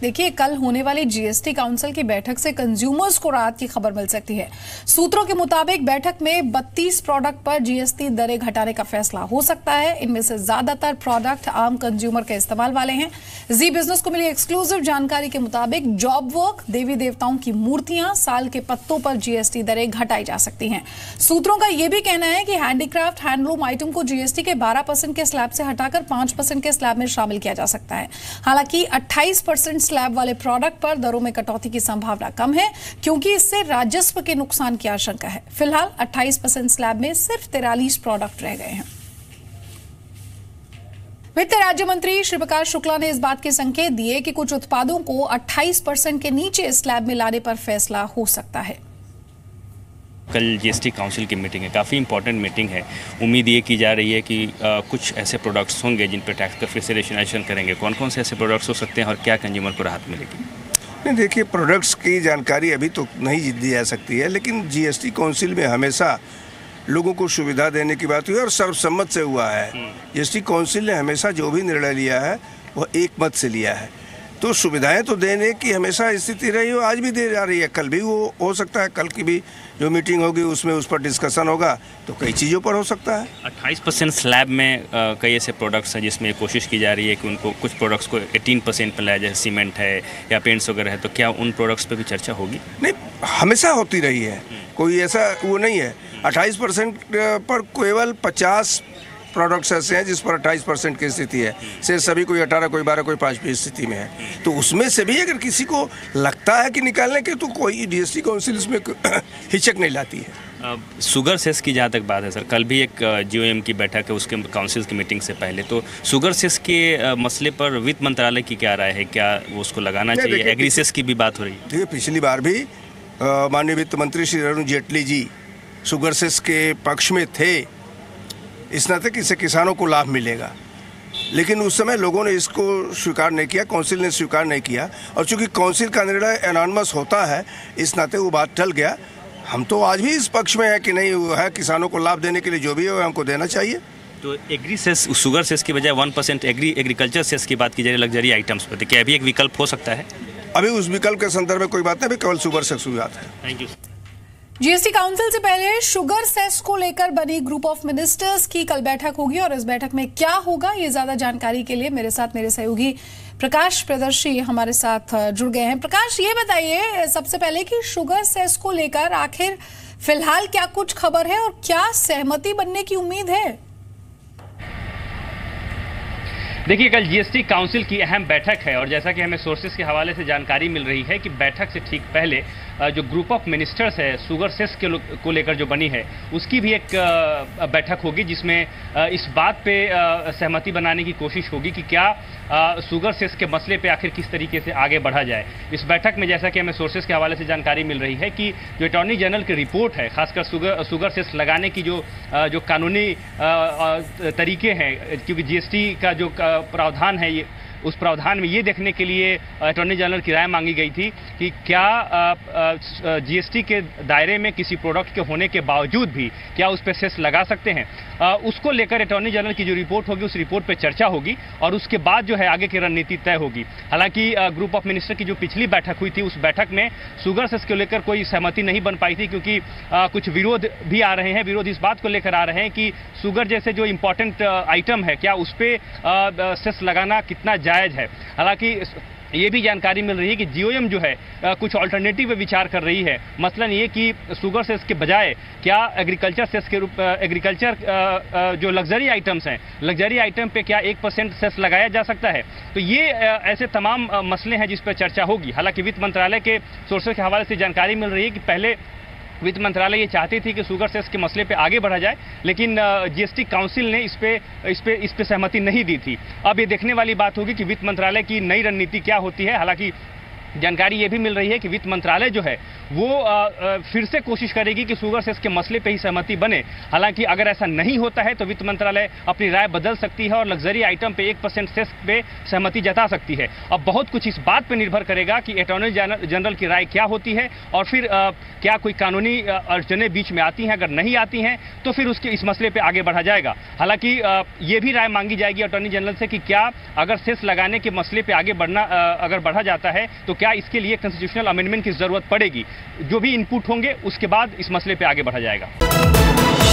देखिए, कल होने वाली जीएसटी काउंसिल की बैठक से कंज्यूमर्स को राहत की खबर मिल सकती है। सूत्रों के मुताबिक बैठक में 32 प्रोडक्ट पर जीएसटी दरें घटाने का फैसला हो सकता है। इनमें से ज्यादातर प्रोडक्ट आम कंज्यूमर के इस्तेमाल वाले हैं। जी बिजनेस को मिली एक्सक्लूसिव जानकारी के मुताबिक जॉब वर्क, देवी देवताओं की मूर्तियां, साल के पत्तों पर जीएसटी दरें घटाई जा सकती हैं। सूत्रों का यह भी कहना है कि हैंडीक्राफ्ट, हैंडलूम आइटम को जीएसटी के 12% के स्लैब से हटाकर 5% के स्लैब में शामिल किया जा सकता है। हालांकि 28% स्लैब वाले प्रोडक्ट पर दरों में कटौती की संभावना कम है, क्योंकि इससे राजस्व के नुकसान की आशंका है। फिलहाल 28% स्लैब में सिर्फ 43 प्रोडक्ट रह गए हैं। वित्त राज्य मंत्री श्री प्रकाश शुक्ला ने इस बात के संकेत दिए कि कुछ उत्पादों को 28% के नीचे स्लैब में लाने पर फैसला हो सकता है। कल जीएसटी काउंसिल की मीटिंग है, काफ़ी इंपॉर्टेंट मीटिंग है। उम्मीद ये की जा रही है कि कुछ ऐसे प्रोडक्ट्स होंगे जिन पर टैक्स का फिर से रेशनाइजेशन करेंगे। कौन कौन से ऐसे प्रोडक्ट्स हो सकते हैं और क्या कंज्यूमर को राहत मिलेगी? नहीं, देखिए, प्रोडक्ट्स की जानकारी अभी तो नहीं दी जा सकती है, लेकिन जीएसटी काउंसिल में हमेशा लोगों को सुविधा देने की बात हुई और सर्वसम्मत से हुआ है। जीएसटी काउंसिल ने हमेशा जो भी निर्णय लिया है वह एक मत से लिया है, तो सुविधाएं तो देने की हमेशा स्थिति रही हो, आज भी दे जा रही है, कल भी वो हो सकता है। कल की भी जो मीटिंग होगी उसमें उस पर डिस्कशन होगा, तो कई चीज़ों पर हो सकता है। 28% स्लैब में कई ऐसे प्रोडक्ट्स हैं जिसमें कोशिश की जा रही है कि उनको कुछ प्रोडक्ट्स को 18% पर लाया, जैसे सीमेंट है या पेंट्स वगैरह है, तो क्या उन प्रोडक्ट्स पर भी चर्चा होगी? नहीं, हमेशा होती रही है, कोई ऐसा वो नहीं है। 28% पर केवल 50 प्रोडक्ट्स ऐसे हैं जिस पर 28% की स्थिति है, से सभी कोई 18, कोई 12, कोई 5 की स्थिति में है। तो उसमें से भी अगर किसी को लगता है कि निकालने के, तो कोई जीएसटी काउंसिल इसमें हिचक नहीं लाती है। शुगर सेस की जहाँ तक बात है सर, कल भी एक जीओएम की बैठक है, उसके काउंसिल की मीटिंग से पहले, तो शुगर सेस के मसले पर वित्त मंत्रालय की क्या राय है? क्या वो उसको लगाना चाहिए? एग्री सेस की भी बात हो रही है। देखिए, पिछली बार भी माननीय वित्त मंत्री श्री अरुण जेटली जी शुगर सेस के पक्ष में थे, इस नाते कि इससे किसानों को लाभ मिलेगा, लेकिन उस समय लोगों ने इसको स्वीकार नहीं किया, काउंसिल ने स्वीकार नहीं किया, और चूंकि काउंसिल का निर्णय एनॉनमस होता है, इस नाते वो बात टल गया। हम तो आज भी इस पक्ष में है कि नहीं है, किसानों को लाभ देने के लिए जो भी है हमको देना चाहिए। तो एग्री सेस, शुगर सेस की बजाय 1% एग्रीकल्चर सेस की बात की जा रही है लग्जरी आइटम्स पर, तो क्या अभी एक विकल्प हो सकता है? अभी उस विकल्प के संदर्भ में कोई बात नहीं, अभी केवल शुगर सेस की बात है। Thank you. जीएसटी काउंसिल से पहले शुगर सेस को लेकर बनी ग्रुप ऑफ मिनिस्टर्स की कल बैठक होगी, और इस बैठक में क्या होगा, ये ज्यादा जानकारी के लिए मेरे साथ मेरे सहयोगी प्रकाश प्रियदर्शी हमारे साथ जुड़ गए हैं। प्रकाश, ये बताइए सबसे पहले कि शुगर सेस को लेकर आखिर फिलहाल क्या कुछ खबर है और क्या सहमति बनने की उम्मीद है? देखिए, कल जीएसटी काउंसिल की अहम बैठक है, और जैसा कि हमें सोर्सेस के हवाले से जानकारी मिल रही है कि बैठक से ठीक पहले जो ग्रुप ऑफ मिनिस्टर्स है शुगर सेस को लेकर जो बनी है, उसकी भी एक बैठक होगी, जिसमें इस बात पे सहमति बनाने की कोशिश होगी कि क्या शुगर सेस के मसले पे आखिर किस तरीके से आगे बढ़ा जाए। इस बैठक में जैसा कि हमें सोर्सेस के हवाले से जानकारी मिल रही है कि जो अटॉर्नी जनरल की रिपोर्ट है, खासकर शुगर सेस लगाने की जो कानूनी तरीके हैं, क्योंकि जीएसटी का जो प्रावधान है, ये उस प्रावधान में ये देखने के लिए अटॉर्नी जनरल की राय मांगी गई थी कि क्या जीएसटी के दायरे में किसी प्रोडक्ट के होने के बावजूद भी क्या उस पर सेस लगा सकते हैं। उसको लेकर अटॉर्नी जनरल की जो रिपोर्ट होगी, उस रिपोर्ट पर चर्चा होगी, और उसके बाद जो है आगे की रणनीति तय होगी। हालांकि ग्रुप ऑफ मिनिस्टर की जो पिछली बैठक हुई थी, उस बैठक में शुगर सेस को लेकर कोई सहमति नहीं बन पाई थी, क्योंकि कुछ विरोध भी आ रहे हैं। विरोध इस बात को लेकर आ रहे हैं कि शुगर जैसे जो इंपॉर्टेंट आइटम है, क्या उस पर सेस लगाना कितना जायज है। हालांकि ये भी जानकारी मिल रही है कि जीओएम जो है कुछ ऑल्टरनेटिव पे विचार कर रही है, मसलन ये कि शुगर सेस के बजाय क्या एग्रीकल्चर सेस के रूप एग्रीकल्चर जो लग्जरी आइटम्स हैं, लग्जरी आइटम पे क्या 1% सेस लगाया जा सकता है। तो ये ऐसे तमाम मसले हैं जिस पर चर्चा होगी। हालांकि वित्त मंत्रालय के सोर्सेस के हवाले से जानकारी मिल रही है कि पहले वित्त मंत्रालय ये चाहती थी कि शुगर सेस के मसले पे आगे बढ़ा जाए, लेकिन जीएसटी काउंसिल ने इस पे सहमति नहीं दी थी। अब ये देखने वाली बात होगी कि वित्त मंत्रालय की नई रणनीति क्या होती है। हालांकि जानकारी ये भी मिल रही है कि वित्त मंत्रालय जो है वो फिर से कोशिश करेगी कि शुगर सेस के मसले पे ही सहमति बने। हालांकि अगर ऐसा नहीं होता है तो वित्त मंत्रालय अपनी राय बदल सकती है और लग्जरी आइटम पे 1% सेस पे सहमति जता सकती है। अब बहुत कुछ इस बात पे निर्भर करेगा कि अटॉर्नी जनरल की राय क्या होती है और फिर क्या कोई कानूनी अड़चनें बीच में आती हैं। अगर नहीं आती हैं तो फिर उसके इस मसले पे आगे बढ़ा जाएगा। हालांकि ये भी राय मांगी जाएगी अटॉर्नी जनरल से कि क्या अगर सेस लगाने के मसले पे आगे बढ़ना अगर बढ़ा जाता है तो क्या इसके लिए कॉन्स्टिट्यूशनल अमेंडमेंट की जरूरत पड़ेगी। जो भी इनपुट होंगे उसके बाद इस मसले पे आगे बढ़ा जाएगा।